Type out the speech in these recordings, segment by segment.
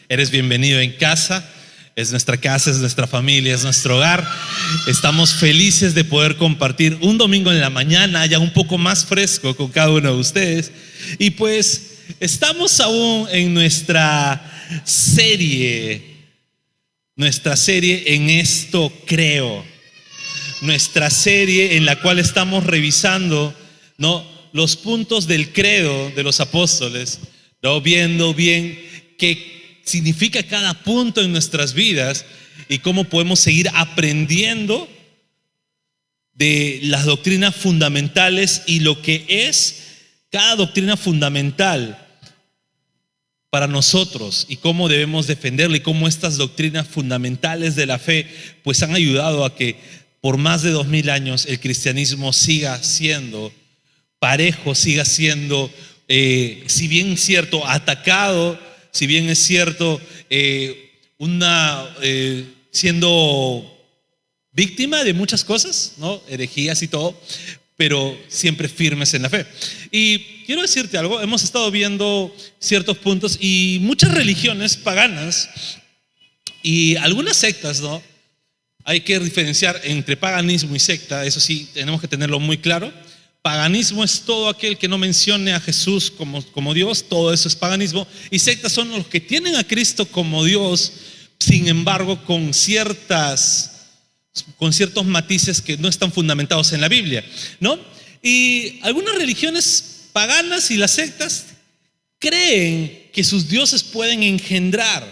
Eres bienvenido en casa, es nuestra casa, es nuestra familia, es nuestro hogar. Estamos felices de poder compartir un domingo en la mañana, ya un poco más fresco con cada uno de ustedes. Y pues estamos aún en nuestra serie en esto creo. Nuestra serie en la cual estamos revisando, ¿no?, los puntos del credo de los apóstoles, ¿no?, viendo bien qué significa cada punto en nuestras vidas y cómo podemos seguir aprendiendo de las doctrinas fundamentales y lo que es cada doctrina fundamental para nosotros y cómo debemos defenderla y cómo estas doctrinas fundamentales de la fe pues han ayudado a que por más de 2000 años el cristianismo siga siendo parejo, siga siendo, si bien es cierto, atacado, si bien es cierto, siendo víctima de muchas cosas, ¿no?, herejías y todo, pero siempre firmes en la fe. Y quiero decirte algo, hemos estado viendo ciertos puntos y muchas religiones paganas y algunas sectas, ¿no? Hay que diferenciar entre paganismo y secta, eso sí, tenemos que tenerlo muy claro. Paganismo es todo aquel que no mencione a Jesús como Dios, todo eso es paganismo. Y sectas son los que tienen a Cristo como Dios, sin embargo con ciertos matices que no están fundamentados en la Biblia, ¿no? Y algunas religiones paganas y las sectas creen que sus dioses pueden engendrar,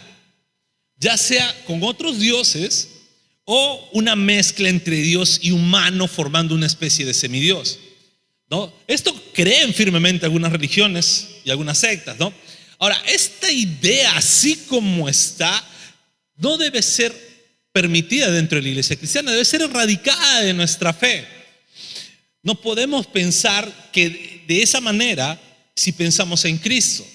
ya sea con otros dioses o una mezcla entre Dios y humano formando una especie de semidios, ¿no? Esto creen firmemente algunas religiones y algunas sectas, ¿no? Ahora, esta idea así como está no debe ser permitida dentro de la iglesia cristiana, debe ser erradicada de nuestra fe. No podemos pensar que de esa manera si pensamos en Cristo.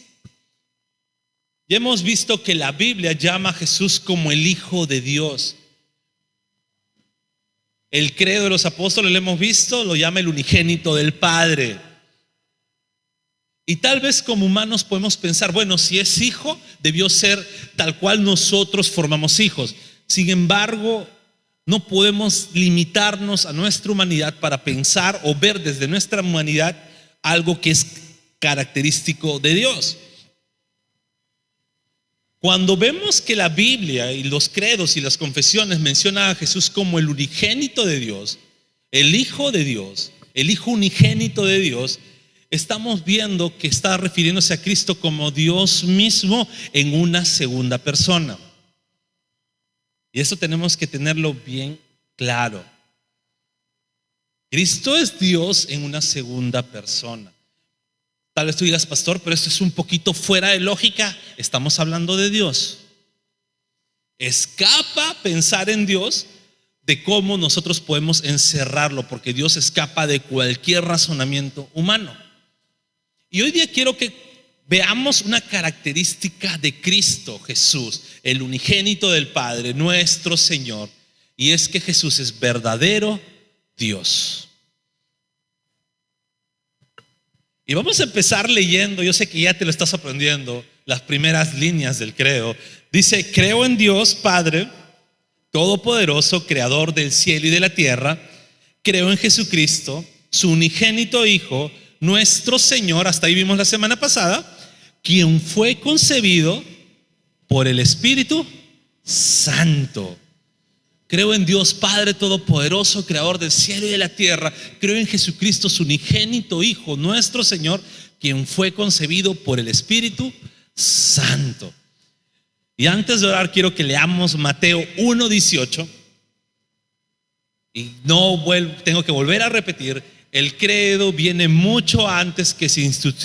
Ya hemos visto que la Biblia llama a Jesús como el Hijo de Dios. El credo de los apóstoles, lo hemos visto, lo llama el unigénito del Padre. Y tal vez como humanos podemos pensar, bueno, si es hijo, debió ser tal cual nosotros formamos hijos. Sin embargo, no podemos limitarnos a nuestra humanidad para pensar o ver desde nuestra humanidad algo que es característico de Dios. Cuando vemos que la Biblia y los credos y las confesiones mencionan a Jesús como el unigénito de Dios, el Hijo de Dios, el Hijo unigénito de Dios, estamos viendo que está refiriéndose a Cristo como Dios mismo en una segunda persona. Y eso tenemos que tenerlo bien claro. Cristo es Dios en una segunda persona. Tal vez tú digas, pastor, pero esto es un poquito fuera de lógica. Estamos hablando de Dios. Escapa pensar en Dios de cómo nosotros podemos encerrarlo, porque Dios escapa de cualquier razonamiento humano. Y hoy día quiero que veamos una característica de Cristo Jesús, el unigénito del Padre, nuestro Señor, y es que Jesús es verdadero Dios. Y vamos a empezar leyendo, yo sé que ya te lo estás aprendiendo, las primeras líneas del credo. Dice: creo en Dios Padre Todopoderoso, creador del cielo y de la tierra. Creo en Jesucristo, su unigénito Hijo, nuestro Señor, hasta ahí vimos la semana pasada, quien fue concebido por el Espíritu Santo. Creo en Dios Padre Todopoderoso, creador del cielo y de la tierra. Creo en Jesucristo, su unigénito Hijo, nuestro Señor, quien fue concebido por el Espíritu Santo. Y antes de orar quiero que leamos Mateo 1:18. Y tengo que volver a repetir, el credo viene mucho antes que se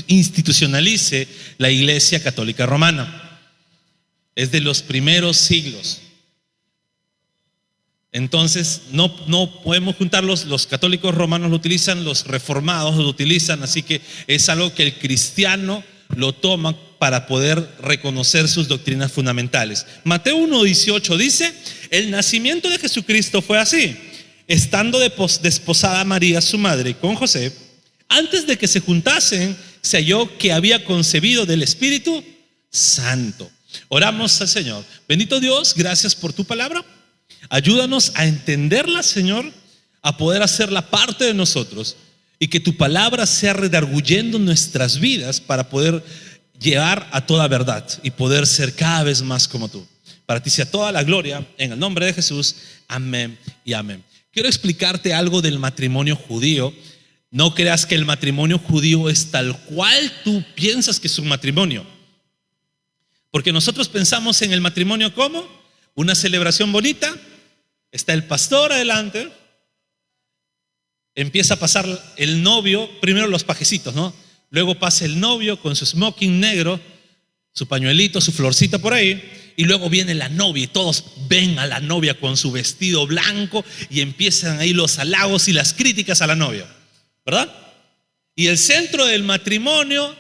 institucionalice la Iglesia Católica Romana. Es de los primeros siglos. Entonces no podemos juntarlos. Los católicos romanos lo utilizan, los reformados lo utilizan, así que es algo que el cristiano lo toma para poder reconocer sus doctrinas fundamentales. Mateo 1:18 dice: el nacimiento de Jesucristo fue así. Estando desposada María, su madre, con José, antes de que se juntasen, se halló que había concebido del Espíritu Santo. Oramos al Señor. Bendito Dios, gracias por tu palabra. Ayúdanos a entenderla, Señor, a poder hacerla parte de nosotros, y que tu palabra sea redarguyendo nuestras vidas para poder llevar a toda verdad y poder ser cada vez más como tú. Para ti sea toda la gloria, en el nombre de Jesús. Amén y amén. Quiero explicarte algo del matrimonio judío. No creas que el matrimonio judío es tal cual tú piensas que es un matrimonio, porque nosotros pensamos en el matrimonio como una celebración bonita. Está el pastor adelante, empieza a pasar el novio, primero los pajecitos, ¿no? Luego pasa el novio con su smoking negro, su pañuelito, su florcita por ahí, y luego viene la novia y todos ven a la novia con su vestido blanco y empiezan ahí los halagos y las críticas a la novia, ¿verdad? Y el centro del matrimonio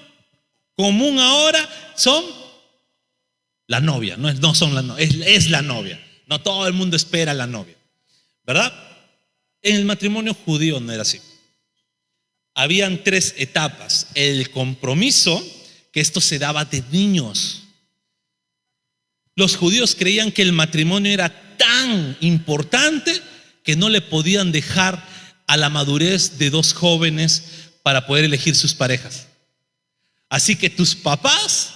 común ahora son la novia, no son la novia, es la novia. No todo el mundo espera a la novia, ¿verdad? En el matrimonio judío no era así. Habían 3 etapas. El compromiso, que esto se daba de niños. Los judíos creían que el matrimonio era tan importante que no le podían dejar a la madurez de 2 jóvenes para poder elegir sus parejas. Así que tus papás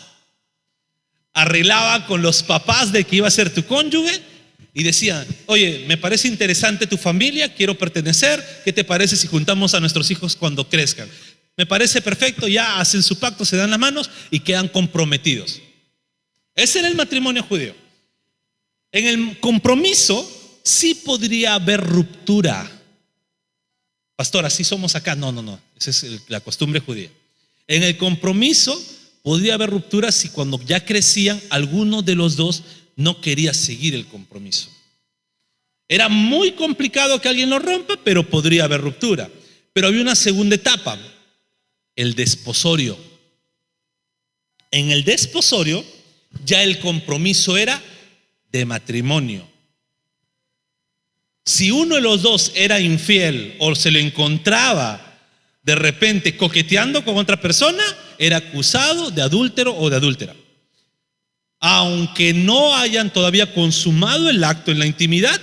arreglaban con los papás de que iba a ser tu cónyuge y decían: oye, me parece interesante tu familia, quiero pertenecer, ¿qué te parece si juntamos a nuestros hijos cuando crezcan? Me parece perfecto, ya hacen su pacto, se dan las manos y quedan comprometidos. Ese era el matrimonio judío. En el compromiso sí podría haber ruptura. Pastor, así somos acá. No, esa es la costumbre judía. En el compromiso podría haber ruptura si cuando ya crecían alguno de los dos no quería seguir el compromiso. Era muy complicado que alguien lo rompa, pero podría haber ruptura. Pero había una segunda etapa, el desposorio. En el desposorio ya el compromiso era de matrimonio. Si uno de los dos era infiel o se lo encontraba de repente coqueteando con otra persona, era acusado de adúltero o de adúltera. Aunque no hayan todavía consumado el acto en la intimidad,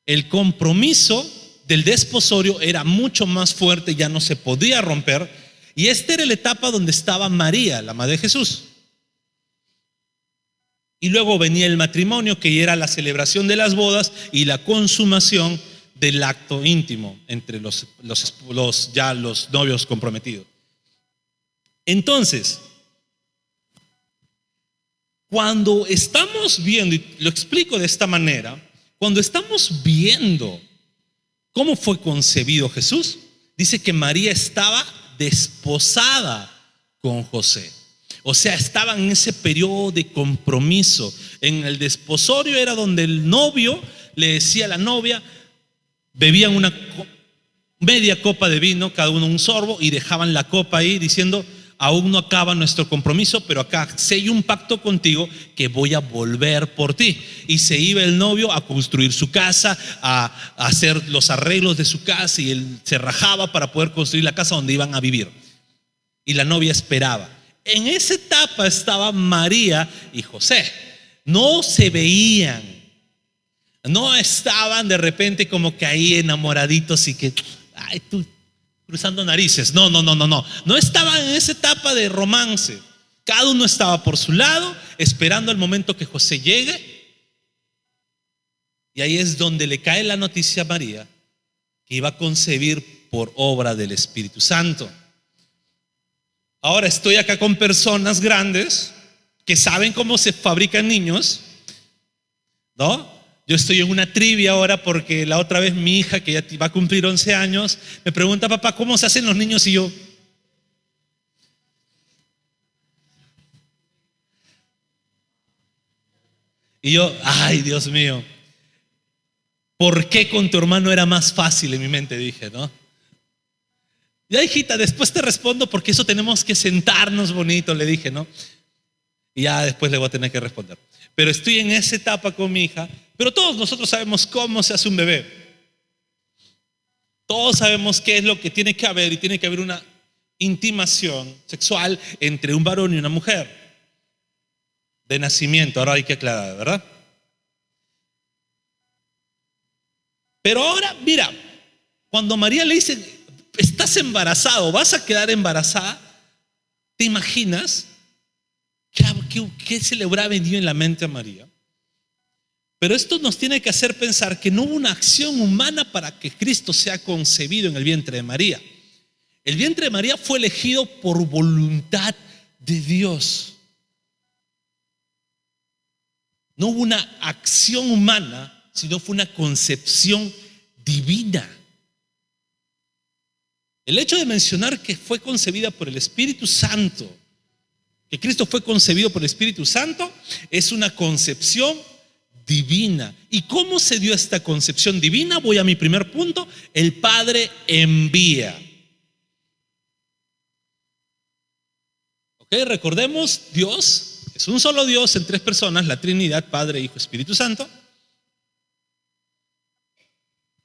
el compromiso del desposorio era mucho más fuerte, ya no se podía romper. Y esta era la etapa donde estaba María, la madre de Jesús. Y luego venía el matrimonio, que era la celebración de las bodas y la consumación del acto íntimo entre los novios comprometidos. Entonces, cuando estamos viendo, y lo explico de esta manera, cuando estamos viendo cómo fue concebido Jesús, dice que María estaba desposada con José. O sea, estaban en ese periodo de compromiso. En el desposorio era donde el novio le decía a la novia, bebían una media copa de vino, cada uno un sorbo, y dejaban la copa ahí diciendo: aún no acaba nuestro compromiso, pero acá sello un pacto contigo que voy a volver por ti. Y se iba el novio a construir su casa, a hacer los arreglos de su casa, y él se rajaba para poder construir la casa donde iban a vivir. Y la novia esperaba. En esa etapa estaba María y José. No se veían, no estaban de repente como que ahí enamoraditos y que, ay, tú cruzando narices. No estaban en esa etapa de romance. Cada uno estaba por su lado, esperando el momento que José llegue. Y ahí es donde le cae la noticia a María que iba a concebir por obra del Espíritu Santo. Ahora estoy acá con personas grandes que saben cómo se fabrican niños, ¿no? Yo estoy en una trivia ahora porque la otra vez mi hija, que ya va a cumplir 11 años, me pregunta: papá, ¿cómo se hacen los niños? Y yo, ay, Dios mío, ¿por qué con tu hermano era más fácil? En mi mente dije, ¿no? Ya, hijita, después te respondo porque eso tenemos que sentarnos bonito, le dije, ¿no? Y ya después le voy a tener que responder. Pero estoy en esa etapa con mi hija. Pero todos nosotros sabemos cómo se hace un bebé. Todos sabemos qué es lo que tiene que haber, y tiene que haber una intimación sexual entre un varón y una mujer. De nacimiento, ahora hay que aclarar, ¿verdad? Pero ahora, mira, cuando María le dice, estás embarazado, vas a quedar embarazada, ¿te imaginas qué se le habrá venido en la mente a María? Pero esto nos tiene que hacer pensar que no hubo una acción humana para que Cristo sea concebido en el vientre de María. El vientre de María fue elegido por voluntad de Dios. No hubo una acción humana, sino fue una concepción divina. El hecho de mencionar que fue concebida por el Espíritu Santo, que Cristo fue concebido por el Espíritu Santo, es una concepción divina. ¿Y cómo se dio esta concepción divina? Voy a mi primer punto. El Padre envía. Ok, recordemos, Dios es un solo Dios en tres personas, la Trinidad, Padre, Hijo, Espíritu Santo.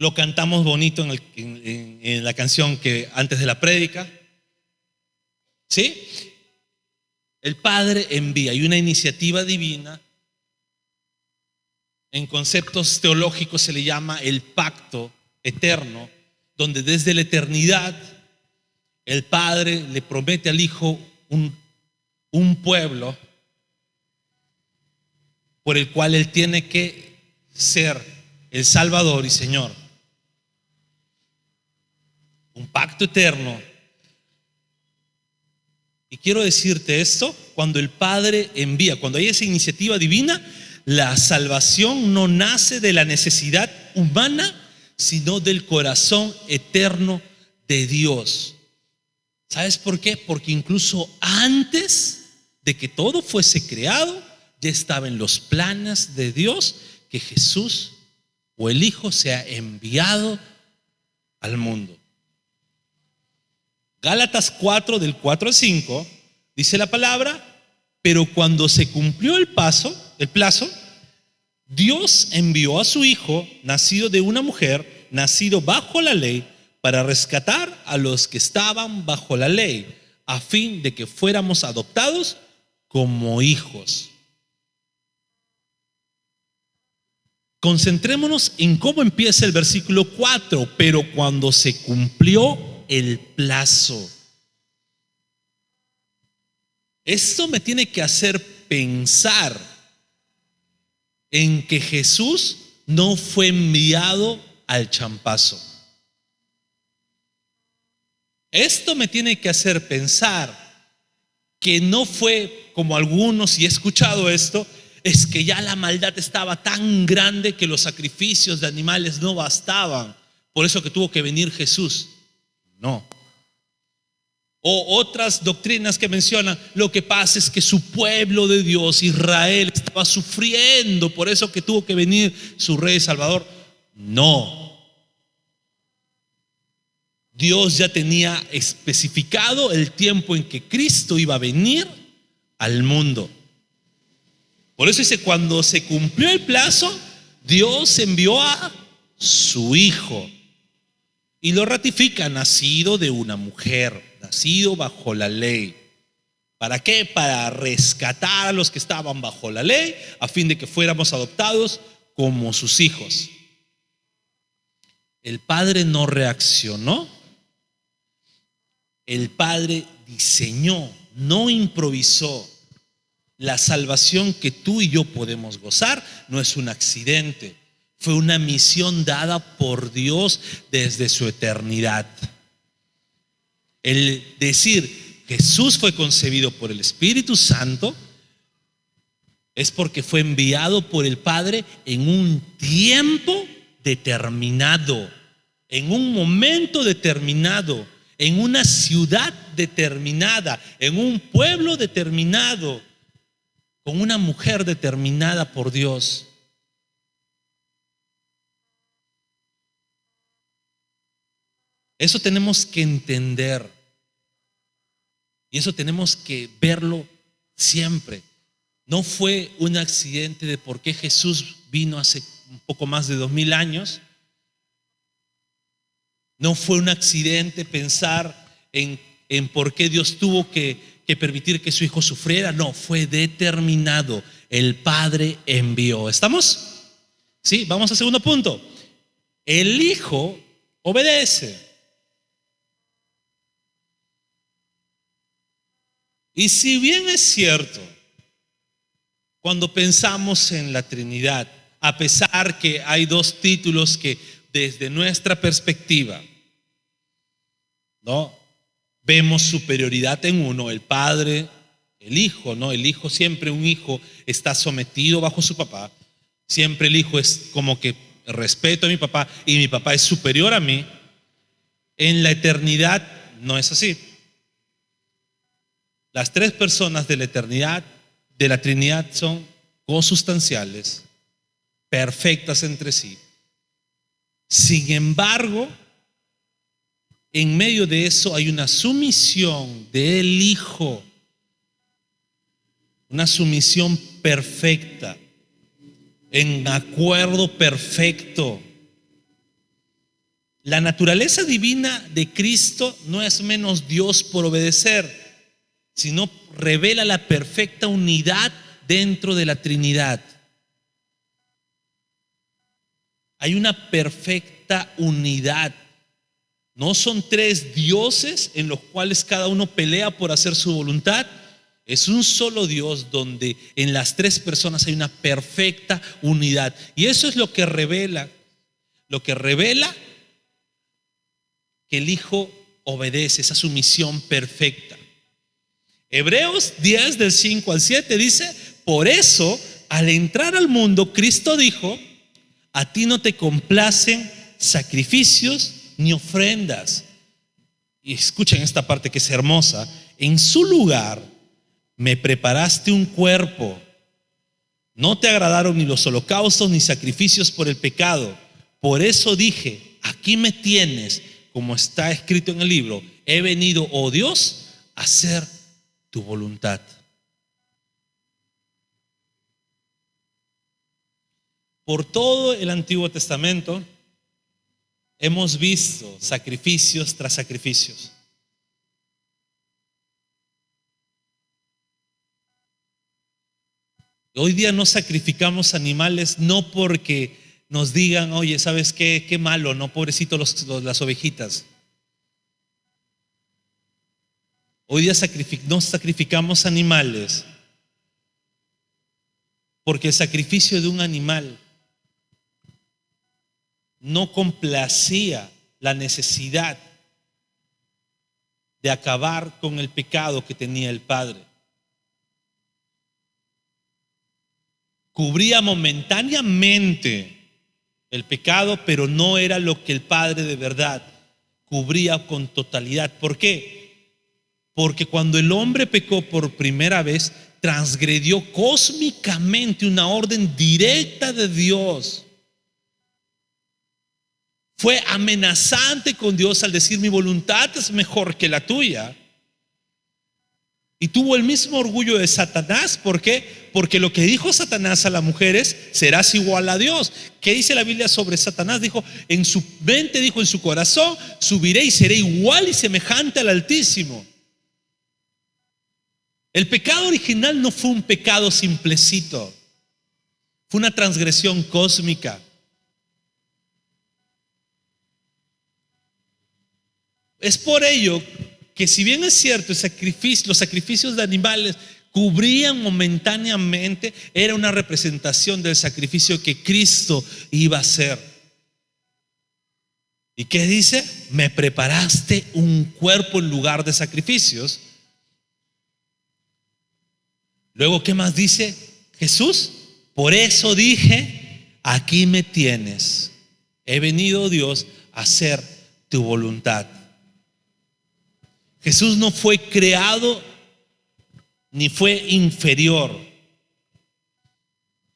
Lo cantamos bonito en la canción que antes de la prédica. ¿Sí? El Padre envía. Hay una iniciativa divina. En conceptos teológicos se le llama el pacto eterno, donde desde la eternidad el Padre le promete al Hijo un pueblo por el cual Él tiene que ser el Salvador y Señor. Un pacto eterno. Y quiero decirte esto, cuando el Padre envía, cuando hay esa iniciativa divina, la salvación no nace de la necesidad humana, sino del corazón eterno de Dios. ¿Sabes por qué? Porque incluso antes de que todo fuese creado, ya estaba en los planes de Dios que Jesús o el Hijo sea enviado al mundo. Gálatas 4, del 4 al 5, dice la palabra: pero cuando se cumplió el plazo, Dios envió a su Hijo, nacido de una mujer, nacido bajo la ley, para rescatar a los que estaban bajo la ley, a fin de que fuéramos adoptados como hijos. Concentrémonos en cómo empieza el versículo 4. Pero cuando se cumplió el plazo. Esto me tiene que hacer pensar en que Jesús no fue enviado al champazo. Esto me tiene que hacer pensar que no fue como algunos, y he escuchado esto, es que ya la maldad estaba tan grande que los sacrificios de animales no bastaban, por eso que tuvo que venir Jesús. No. O otras doctrinas que mencionan, lo que pasa es que su pueblo de Dios, Israel, estaba sufriendo, por eso que tuvo que venir su Rey Salvador. No. Dios ya tenía especificado el tiempo en que Cristo iba a venir al mundo. Por eso dice, cuando se cumplió el plazo, Dios envió a su Hijo. Y lo ratifica: nacido de una mujer, nacido bajo la ley. ¿Para qué? Para rescatar a los que estaban bajo la ley, a fin de que fuéramos adoptados como sus hijos. El Padre no reaccionó. El Padre diseñó, no improvisó. La salvación que tú y yo podemos gozar no es un accidente. Fue una misión dada por Dios desde su eternidad. El decir Jesús fue concebido por el Espíritu Santo es porque fue enviado por el Padre en un tiempo determinado, en un momento determinado, en una ciudad determinada, en un pueblo determinado, con una mujer determinada por Dios. Eso tenemos que entender y eso tenemos que verlo siempre. No fue un accidente de por qué Jesús vino hace un poco más de 2000 años. No fue un accidente pensar en por qué Dios tuvo que permitir que su hijo sufriera. No, fue determinado. El Padre envió. ¿Estamos? Sí, vamos al segundo punto. El hijo obedece. Y si bien es cierto, cuando pensamos en la Trinidad, a pesar que hay dos títulos que desde nuestra perspectiva, ¿no?, vemos superioridad en uno, el Padre, el Hijo, ¿no? El Hijo, siempre un hijo está sometido bajo su papá. Siempre el hijo es como que respeto a mi papá y mi papá es superior a mí. En la eternidad no es así. Las tres personas de la eternidad, de la Trinidad, son consustanciales, perfectas entre sí. Sin embargo, en medio de eso hay una sumisión del Hijo, una sumisión perfecta, en acuerdo perfecto. La naturaleza divina de Cristo no es menos Dios por obedecer, sino revela la perfecta unidad dentro de la Trinidad. Hay una perfecta unidad. No son tres dioses en los cuales cada uno pelea por hacer su voluntad. Es un solo Dios donde en las tres personas hay una perfecta unidad. Y eso es lo que revela que el Hijo obedece, esa sumisión perfecta. Hebreos 10 del 5 al 7 dice: por eso, al entrar al mundo, Cristo dijo: a ti no te complacen sacrificios ni ofrendas. Y escuchen esta parte que es hermosa. En su lugar me preparaste un cuerpo. No te agradaron ni los holocaustos ni sacrificios por el pecado. Por eso dije: aquí me tienes, como está escrito en el libro. He venido, oh Dios, a hacer tu voluntad. Por todo el Antiguo Testamento hemos visto sacrificios tras sacrificios. Hoy día no sacrificamos animales no porque nos digan: oye, ¿sabes qué? Qué malo, no, pobrecito las ovejitas. Hoy día no sacrificamos animales porque el sacrificio de un animal no complacía la necesidad de acabar con el pecado que tenía el Padre. Cubría momentáneamente el pecado, pero no era lo que el Padre de verdad cubría con totalidad. ¿Por qué? Porque cuando el hombre pecó por primera vez, transgredió cósmicamente una orden directa de Dios. Fue amenazante con Dios al decir: mi voluntad es mejor que la tuya. Y tuvo el mismo orgullo de Satanás. ¿Por qué? Porque lo que dijo Satanás a las mujeres: serás igual a Dios. ¿Qué dice la Biblia sobre Satanás? Dijo: en su mente, dijo, en su corazón, subiré y seré igual y semejante al Altísimo. El pecado original no fue un pecado simplecito, fue una transgresión cósmica. Es por ello que, si bien es cierto, los sacrificios de animales cubrían momentáneamente, era una representación del sacrificio que Cristo iba a hacer. ¿Y qué dice? Me preparaste un cuerpo en lugar de sacrificios. Luego, ¿qué más dice Jesús? Por eso dije: aquí me tienes. He venido, Dios, a hacer tu voluntad. Jesús no fue creado ni fue inferior.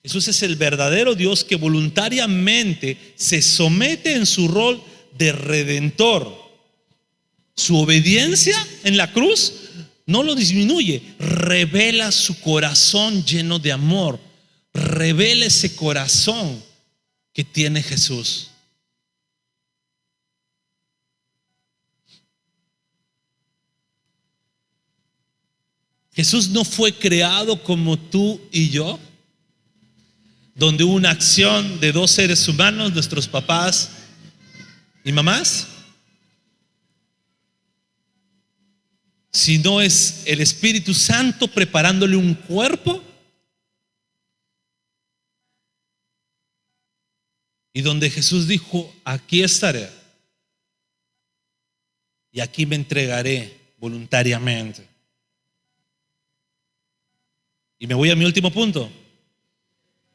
Jesús es el verdadero Dios que voluntariamente se somete en su rol de redentor. Su obediencia en la cruz no lo disminuye, revela su corazón lleno de amor, revela ese corazón que tiene Jesús. Jesús no fue creado como tú y yo, donde hubo una acción de dos seres humanos, nuestros papás y mamás, sino es el Espíritu Santo preparándole un cuerpo, y donde Jesús dijo: aquí estaré y aquí me entregaré voluntariamente. Y me voy a mi último punto.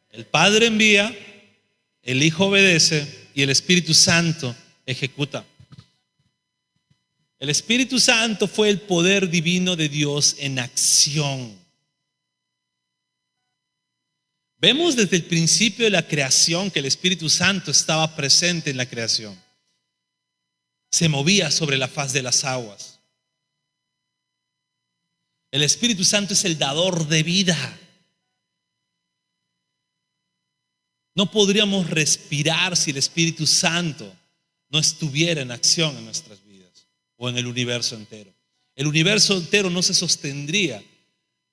El Padre envía, el Hijo obedece y el Espíritu Santo ejecuta. El Espíritu Santo fue el poder divino de Dios en acción. Vemos desde el principio de la creación que el Espíritu Santo estaba presente en la creación. Se movía sobre la faz de las aguas. El Espíritu Santo es el dador de vida. No podríamos respirar si el Espíritu Santo no estuviera en acción en nuestras vidas o en el universo entero. El universo entero no se sostendría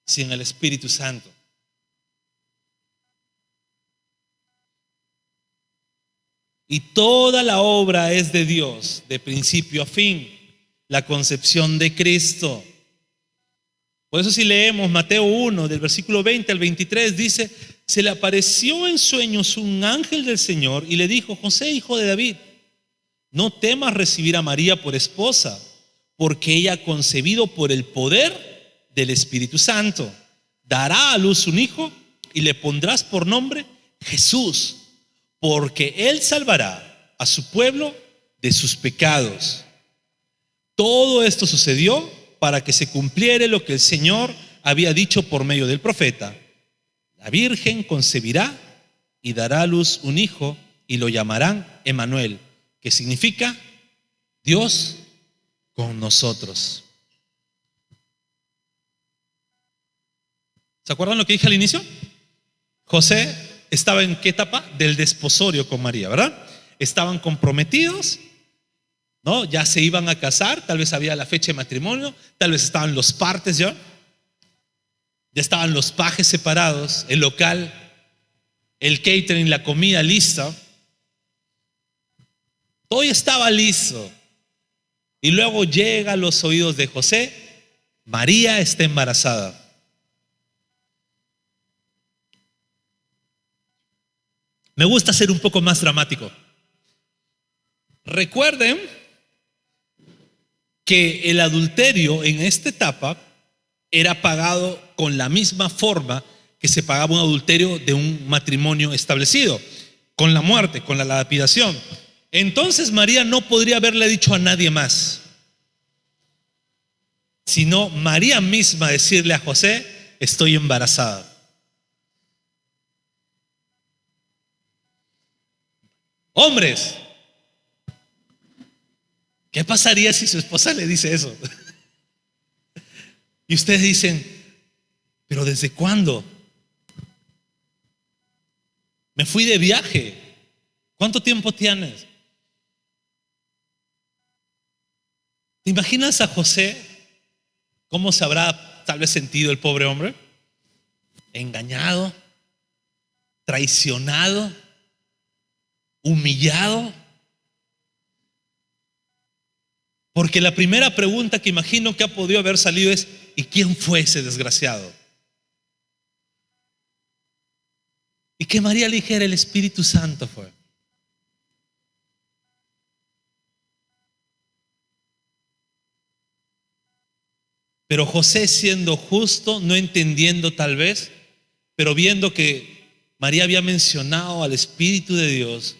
sin el Espíritu Santo. Y toda la obra es de Dios, de principio a fin, la concepción de Cristo. Por eso si leemos Mateo 1, del versículo 20 al 23, dice: se le apareció en sueños un ángel del Señor y le dijo: José, hijo de David, no temas recibir a María por esposa, porque ella ha concebido por el poder del Espíritu Santo. Dará a luz un hijo y le pondrás por nombre Jesús, porque él salvará a su pueblo de sus pecados. Todo esto sucedió para que se cumpliere lo que el Señor había dicho por medio del profeta: la virgen concebirá y dará a luz un hijo y lo llamarán Emmanuel, que significa Dios con nosotros. ¿Se acuerdan lo que dije al inicio? José estaba en qué etapa del desposorio con María, ¿verdad? Estaban comprometidos, ¿no? Ya se iban a casar, tal vez había la fecha de matrimonio, tal vez estaban los partes ya estaban los pajes separados, el local, el catering, la comida lista. Todo estaba listo. Y luego llega a los oídos de José: María está embarazada. Me gusta ser un poco más dramático. Recuerden que el adulterio en esta etapa era pagado con la misma forma que se pagaba un adulterio de un matrimonio establecido, con la muerte, con la lapidación. Entonces María no podría haberle dicho a nadie más, sino María misma decirle a José: estoy embarazada. Hombres, ¿qué pasaría si su esposa le dice eso? Y ustedes dicen: ¿pero desde cuándo? Me fui de viaje. ¿Cuánto tiempo tienes? ¿Te imaginas a José? ¿Cómo se habrá tal vez sentido el pobre hombre? Engañado, traicionado, humillado. Porque la primera pregunta que imagino que ha podido haber salido es: ¿y quién fue ese desgraciado? Y que María le dijera: el Espíritu Santo fue. Pero José, siendo justo, no entendiendo tal vez, pero viendo que María había mencionado al Espíritu de Dios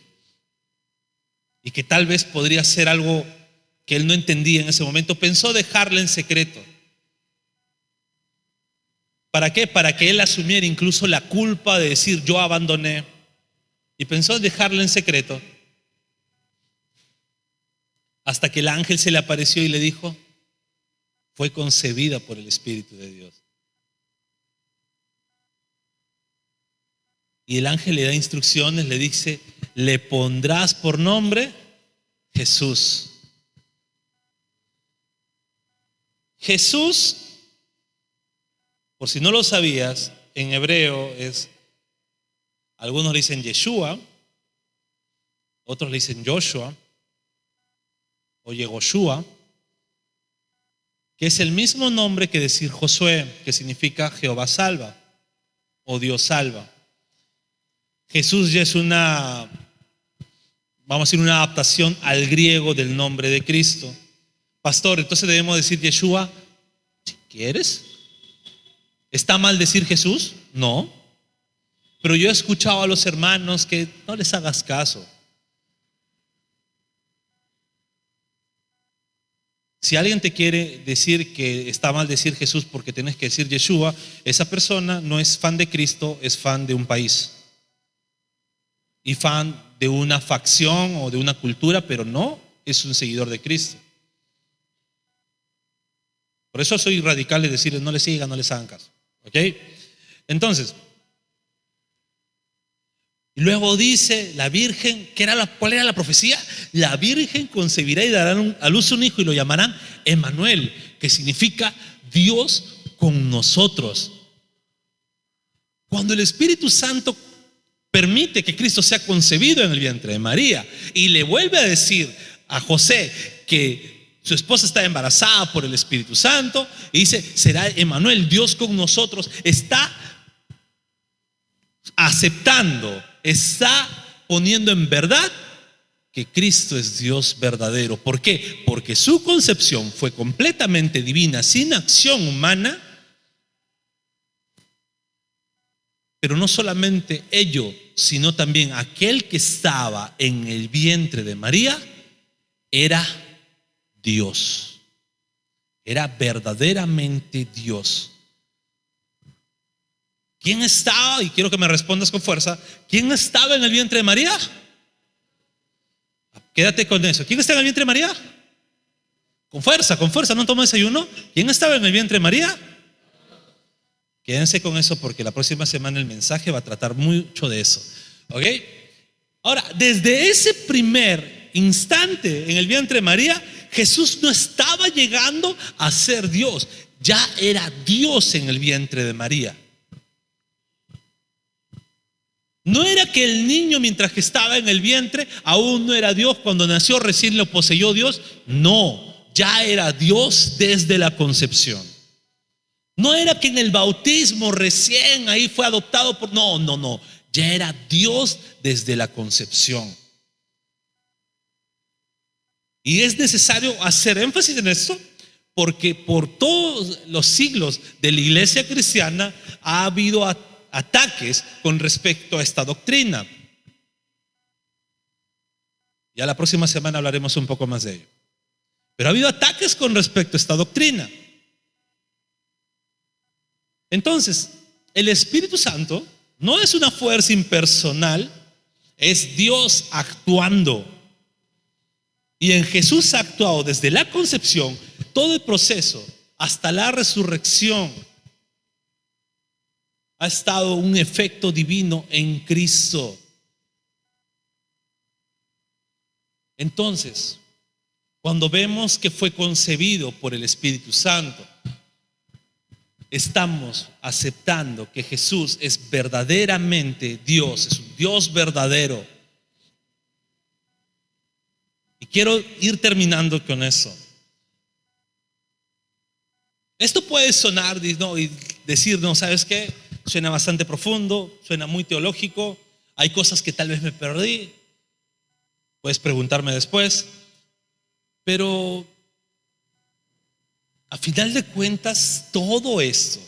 y que tal vez podría ser algo que él no entendía en ese momento, pensó dejarla en secreto. ¿Para qué? Para que él asumiera incluso la culpa de decir: yo abandoné. Y pensó dejarla en secreto. hasta que el ángel se le apareció y le dijo, fue concebida por el Espíritu de Dios. Y el ángel le da instrucciones, le dice, le pondrás por nombre Jesús. Jesús, por si no lo sabías, en hebreo es, algunos le dicen Yeshua, otros le dicen Joshua o Yehoshua, que es el mismo nombre que decir Josué, que significa Jehová salva o Dios salva. Jesús ya es una, vamos a decir, una adaptación al griego del nombre de Cristo. Pastor, entonces debemos decir Yeshua, si quieres. ¿Está mal decir Jesús? No. Pero yo he escuchado a los hermanos que no les hagas caso. Si alguien te quiere decir que está mal decir Jesús porque tienes que decir Yeshua, esa persona no es fan de Cristo, es fan de un país. Y fan de una facción o de una cultura, pero no es un seguidor de Cristo. Por eso soy radical de decirles no les sigan, no les hagan caso. ¿Ok? Entonces, y luego dice la Virgen, ¿cuál era la profecía? La Virgen concebirá y dará a luz un hijo y lo llamarán Emmanuel, que significa Dios con nosotros. Cuando el Espíritu Santo permite que Cristo sea concebido en el vientre de María y le vuelve a decir a José que su esposa está embarazada por el Espíritu Santo y dice, será Emmanuel, Dios con nosotros, está aceptando, está poniendo en verdad que Cristo es Dios verdadero. ¿Por qué? Porque su concepción fue completamente divina, sin acción humana. Pero no solamente ello, sino también aquel que estaba en el vientre de María era Dios. Era verdaderamente Dios. ¿Quién estaba? Y quiero que me respondas con fuerza. ¿Quién estaba en el vientre de María? Quédate con eso. ¿Quién está en el vientre de María? Con fuerza, no toma desayuno. ¿Quién estaba en el vientre de María? Quédense con eso porque la próxima semana el mensaje va a tratar mucho de eso. ¿Ok? Ahora, desde ese primer instante en el vientre de María, Jesús no estaba llegando a ser Dios. Ya era Dios en el vientre de María. No era que el niño mientras que estaba en el vientre aún no era Dios, cuando nació recién lo poseyó Dios. No, ya era Dios desde la concepción. No era que en el bautismo recién ahí fue adoptado por... No. Ya era Dios desde la concepción. Y es necesario hacer énfasis en esto porque por todos los siglos de la iglesia cristiana ha habido ataques con respecto a esta doctrina. Ya la próxima semana hablaremos un poco más de ello. Pero ha habido ataques con respecto a esta doctrina. Entonces, el Espíritu Santo no es una fuerza impersonal, es Dios actuando. Y en Jesús ha actuado desde la concepción, todo el proceso, hasta la resurrección. Ha estado un efecto divino en Cristo. Entonces, cuando vemos que fue concebido por el Espíritu Santo, estamos aceptando que Jesús es verdaderamente Dios, es un Dios verdadero. Y quiero ir terminando con eso. Esto puede sonar y decir, no, ¿sabes qué? Suena bastante profundo, suena muy teológico, hay cosas que tal vez me perdí, puedes preguntarme después, pero a final de cuentas todo esto,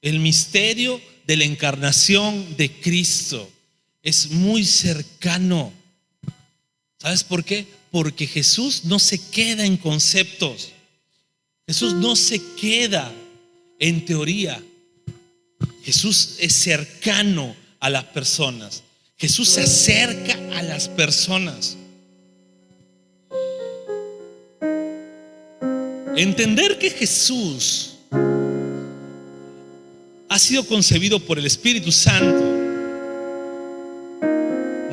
el misterio de la encarnación de Cristo es muy cercano. ¿Sabes por qué? Porque Jesús no se queda en conceptos, Jesús no se queda en teoría. Jesús es cercano a las personas. Jesús se acerca a las personas. Entender que Jesús ha sido concebido por el Espíritu Santo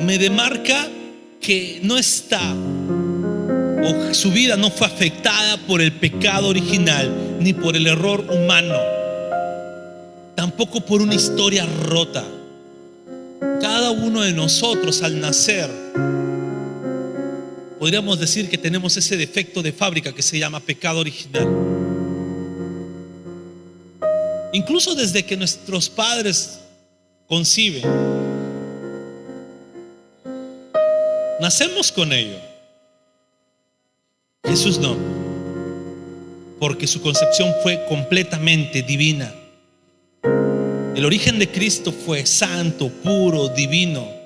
me demarca que no está, o su vida no fue afectada por el pecado original ni por el error humano, tampoco por una historia rota. Cada uno de nosotros al nacer podríamos decir que tenemos ese defecto de fábrica que se llama pecado original. Incluso desde que nuestros padres conciben, nacemos con ello. Jesús no, porque su concepción fue completamente divina. El origen de Cristo fue santo, puro, divino.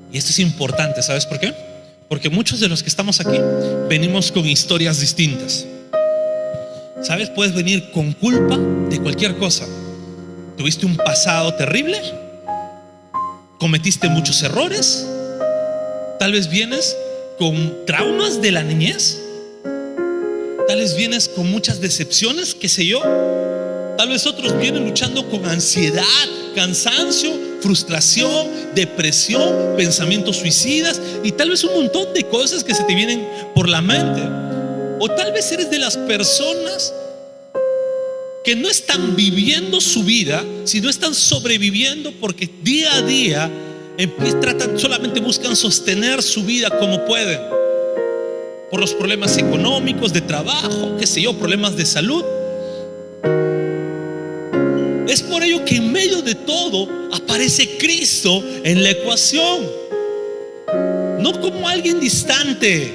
Y esto es importante, ¿sabes por qué? Porque muchos de los que estamos aquí venimos con historias distintas. ¿Sabes? Puedes venir con culpa de cualquier cosa. ¿Tuviste un pasado terrible? ¿Cometiste muchos errores? Tal vez vienes con traumas de la niñez. Tal vez vienes con muchas decepciones, qué sé yo. Tal vez otros vienen luchando con ansiedad, cansancio, frustración, depresión, pensamientos suicidas y tal vez un montón de cosas que se te vienen por la mente. O tal vez eres de las personas que no están viviendo su vida, sino están sobreviviendo porque día a día solamente buscan sostener su vida como pueden, por los problemas económicos, de trabajo, qué sé yo, problemas de salud. Es por ello que en medio de todo aparece Cristo en la ecuación, no como alguien distante,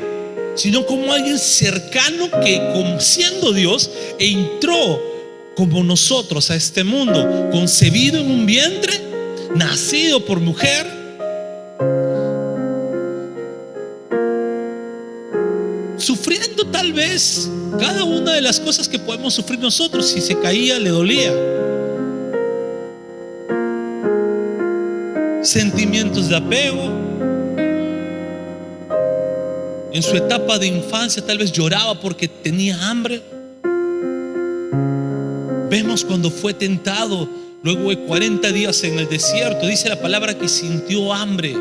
sino como alguien cercano que, como siendo Dios, entró como nosotros a este mundo, concebido en un vientre, nacido por mujer, sufriendo tal vez cada una de las cosas que podemos sufrir nosotros. Si se caía, le dolía. Sentimientos de apego. En su etapa de infancia tal vez lloraba porque tenía hambre. Vemos cuando fue tentado luego de 40 días en el desierto, dice la palabra que sintió hambre,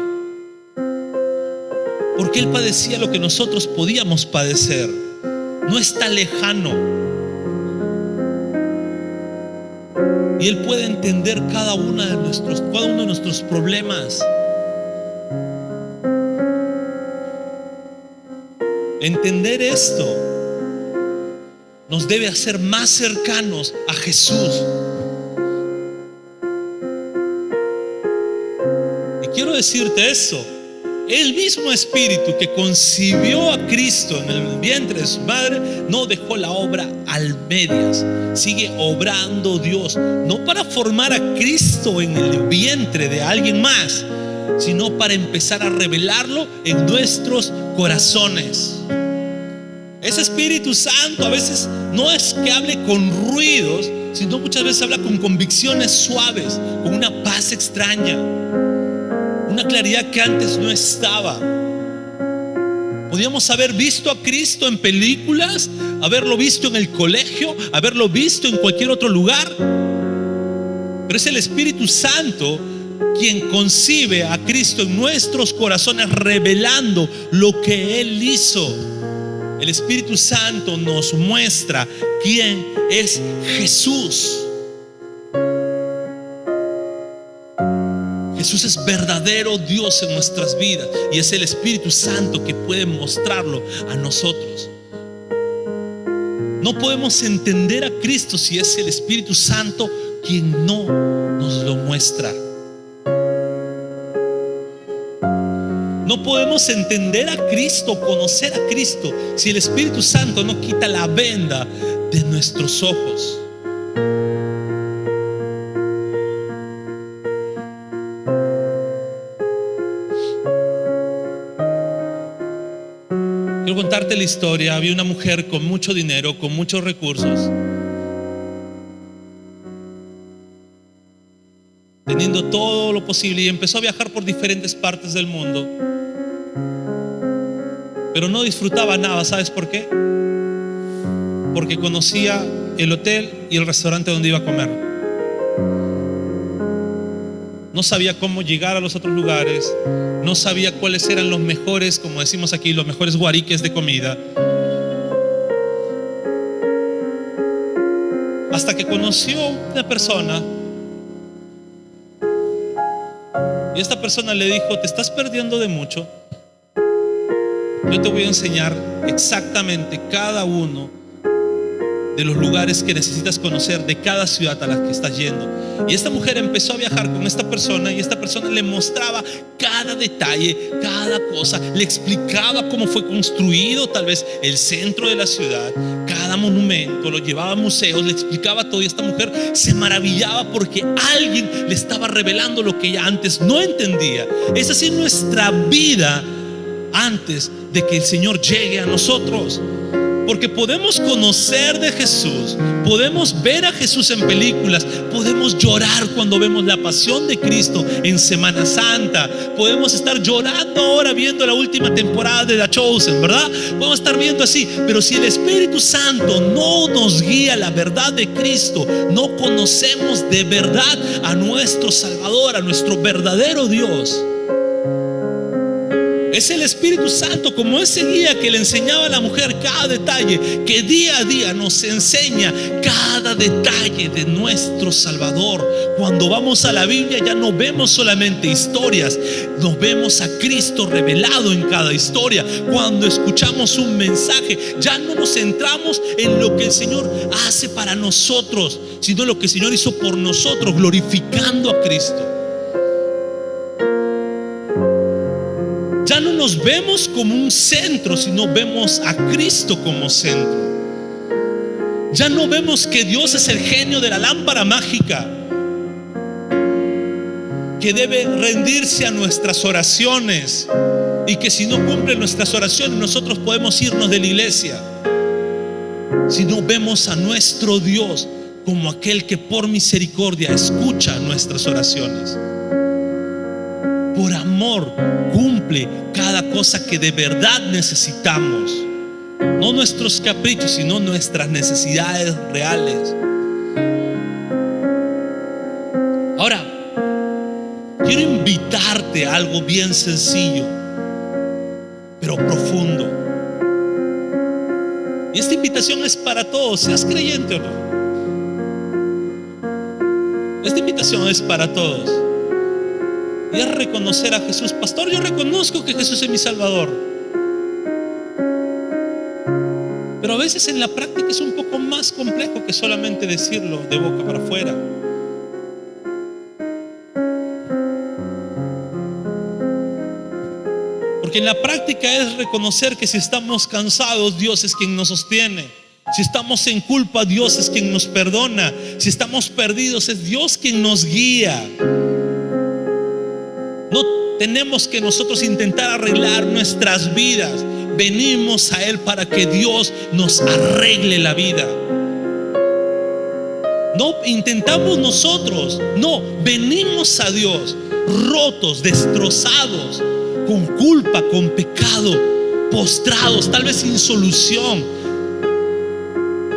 porque él padecía lo que nosotros podíamos padecer. No está lejano, y él puede entender cada uno de nuestros problemas. Entender esto nos debe hacer más cercanos a Jesús. Y quiero decirte eso: el mismo Espíritu que concibió a Cristo en el vientre de su madre no dejó la obra al medias. Sigue obrando Dios, no para formar a Cristo en el vientre de alguien más, sino para empezar a revelarlo en nuestros corazones. Ese Espíritu Santo a veces no es que hable con ruidos, sino muchas veces habla con convicciones suaves, con una paz extraña, una claridad que antes no estaba. Podíamos haber visto a Cristo en películas, haberlo visto en el colegio, haberlo visto en cualquier otro lugar, pero es el Espíritu Santo quien concibe a Cristo en nuestros corazones, revelando lo que Él hizo. El Espíritu Santo nos muestra quién es Jesús. Jesús es verdadero Dios en nuestras vidas, y es el Espíritu Santo que puede mostrarlo a nosotros. No podemos entender a Cristo si es el Espíritu Santo quien no nos lo muestra. No podemos entender a Cristo, conocer a Cristo, si el Espíritu Santo no quita la venda de nuestros ojos. Quiero contarte la historia. Había una mujer con mucho dinero, con muchos recursos, teniendo todo lo posible, y empezó a viajar por diferentes partes del mundo. pero no disfrutaba nada. ¿Sabes por qué? Porque conocía el hotel y el restaurante donde iba a comer. No sabía cómo llegar a los otros lugares, no sabía cuáles eran los mejores, como decimos aquí, los mejores guariques de comida. Hasta que conoció una persona, y esta persona le dijo: te estás perdiendo de mucho. Yo te voy a enseñar exactamente cada uno de los lugares que necesitas conocer, de cada ciudad a la que estás yendo. Y esta mujer empezó a viajar con esta persona, y esta persona le mostraba cada detalle, cada cosa, le explicaba cómo fue construido tal vez el centro de la ciudad, cada monumento, lo llevaba a museos, le explicaba todo, y esta mujer se maravillaba porque alguien le estaba revelando lo que ella antes no entendía. Es así nuestra vida antes de que el Señor llegue a nosotros. Porque podemos conocer de Jesús, podemos ver a Jesús en películas, podemos llorar cuando vemos la pasión de Cristo en Semana Santa, podemos estar llorando ahora viendo la última temporada de The Chosen, ¿verdad? Podemos estar viendo así, pero si el Espíritu Santo no nos guía a la verdad de Cristo, no conocemos de verdad a nuestro Salvador, a nuestro verdadero Dios. Es el Espíritu Santo, como ese guía que le enseñaba a la mujer cada detalle, que día a día nos enseña cada detalle de nuestro Salvador. Cuando vamos a la Biblia ya no vemos solamente historias, nos vemos a Cristo revelado en cada historia. Cuando escuchamos un mensaje, ya no nos centramos en lo que el Señor hace para nosotros, sino en lo que el Señor hizo por nosotros, glorificando a Cristo. Ya no nos vemos como un centro, sino vemos a Cristo como centro. Ya no vemos que Dios es el genio de la lámpara mágica, que debe rendirse a nuestras oraciones, y que si no cumple nuestras oraciones nosotros podemos irnos de la iglesia. Sino vemos a nuestro Dios como aquel que por misericordia escucha nuestras oraciones. Por amor cumple cada cosa que de verdad necesitamos. No nuestros caprichos, sino nuestras necesidades reales. Ahora, quiero invitarte a algo bien sencillo, pero profundo. Y esta invitación es para todos, seas creyente o no. Esta invitación es para todos. Y es reconocer a Jesús. Pastor, yo reconozco que Jesús es mi Salvador, pero a veces en la práctica es un poco más complejo que solamente decirlo de boca para afuera. Porque en la práctica es reconocer que si estamos cansados, Dios es quien nos sostiene. Si estamos en culpa, Dios es quien nos perdona. Si estamos perdidos, es Dios quien nos guía. No tenemos que nosotros intentar arreglar nuestras vidas. Venimos a Él para que Dios nos arregle la vida. No intentamos nosotros, no, venimos a Dios rotos, destrozados, con culpa, con pecado, postrados, tal vez sin solución.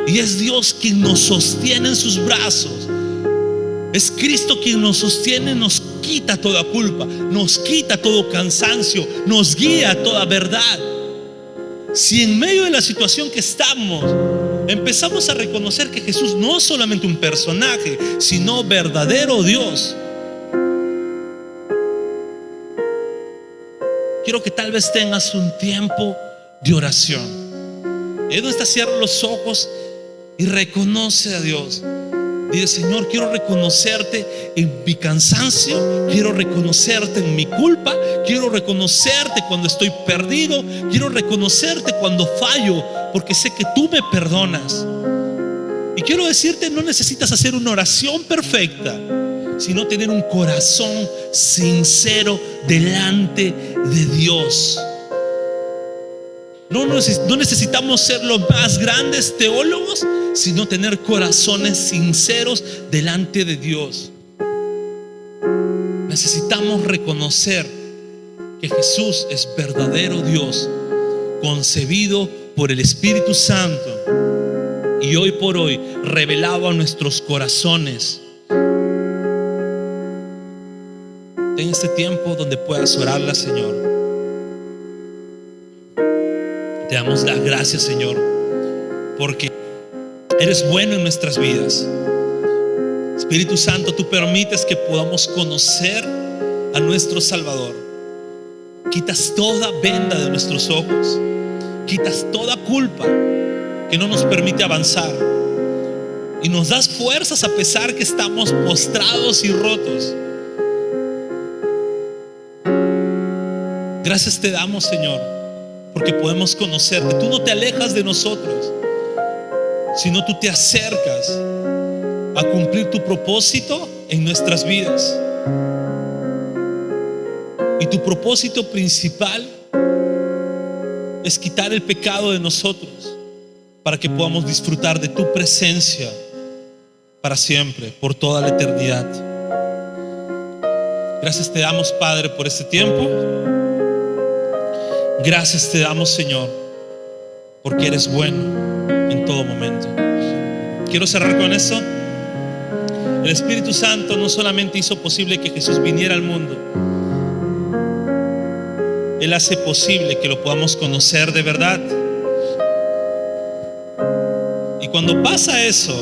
Y es Dios quien nos sostiene en sus brazos. Es Cristo quien nos sostiene, nos quita toda culpa, nos quita todo cansancio, nos guía a toda verdad. Si en medio de la situación que estamos empezamos a reconocer que Jesús no es solamente un personaje, sino verdadero Dios, quiero que tal vez tengas un tiempo de oración. Es donde está, cierra los ojos y reconoce a Dios. Dile: Señor, quiero reconocerte en mi cansancio, quiero reconocerte en mi culpa, quiero reconocerte cuando estoy perdido, quiero reconocerte cuando fallo, porque sé que tú me perdonas. Y quiero decirte, no necesitas hacer una oración perfecta, sino tener un corazón sincero delante de Dios. No necesitamos ser los más grandes teólogos, sino tener corazones sinceros delante de Dios. Necesitamos reconocer que Jesús es verdadero Dios, concebido por el Espíritu Santo y hoy por hoy revelado a nuestros corazones. Ten este tiempo donde puedas orarla, Señor. Te damos las gracias, Señor, porque eres bueno en nuestras vidas. Espíritu Santo, tú permites que podamos conocer a nuestro Salvador. Quitas toda venda de nuestros ojos, quitas toda culpa que no nos permite avanzar y nos das fuerzas a pesar que estamos postrados y rotos. Gracias te damos, Señor, porque podemos conocerte. Tú no te alejas de nosotros, sino tú te acercas a cumplir tu propósito en nuestras vidas. Y tu propósito principal es quitar el pecado de nosotros para que podamos disfrutar de tu presencia para siempre, por toda la eternidad. Gracias te damos, Padre, por este tiempo. Gracias te damos, Señor, porque eres bueno en todo momento. Quiero cerrar con esto. El Espíritu Santo no solamente hizo posible que Jesús viniera al mundo, Él hace posible que lo podamos conocer de verdad. Y cuando pasa eso,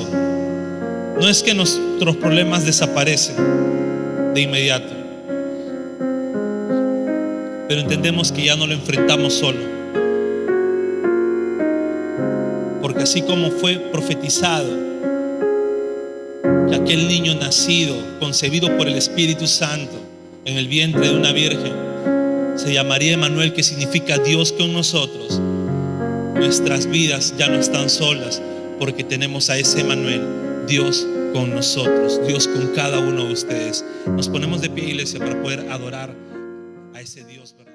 no es que nuestros problemas desaparecen de inmediato, pero entendemos que ya no lo enfrentamos solo, porque así como fue profetizado que aquel niño nacido, concebido por el Espíritu Santo en el vientre de una virgen, se llamaría Emmanuel, que significa Dios con nosotros. Nuestras vidas ya no están solas, porque tenemos a ese Emmanuel, Dios con nosotros, Dios con cada uno de ustedes. Nos ponemos de pie, iglesia, para poder adorar a ese Dios verdadero.